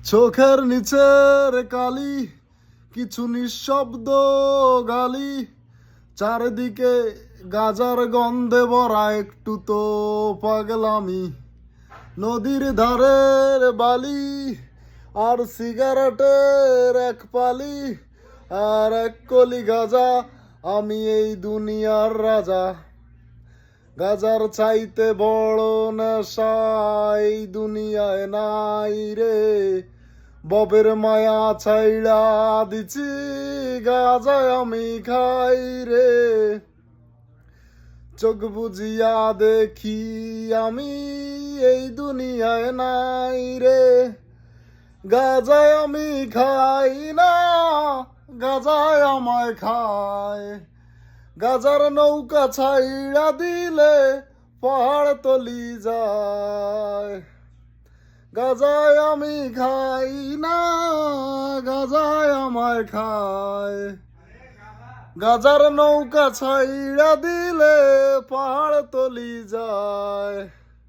চোখের নিচের কালি, কিছু নিঃশব্দ গালি, চারিদিকে গাজার গন্ধে ভরা একটু তো পাগলামি। নদীর ধারের বালি আর সিগারেটের এক পালি আর এক কলি গাজা, আমি এই দুনিয়ার রাজা। গাজার চাইতে বড় নেশা এই দুনিয়ায় নাই রে, ববের মায়া ছাইড়া দিছি গাজায় আমি খাই রে। চোখ বুঝিয়া দেখি আমি এই দুনিয়ায় নাই রে, গাজায় আমি খাই না, গাজায় আমায় খায়। গাজার নৌকা ছাইড়া দিলে পাহাড় তলি যায়। গাজায় আমি খাই না, গাজায় আমায় খায়। গাজার নৌকা ছাইড়া দিলে পাহাড় তলি যায়।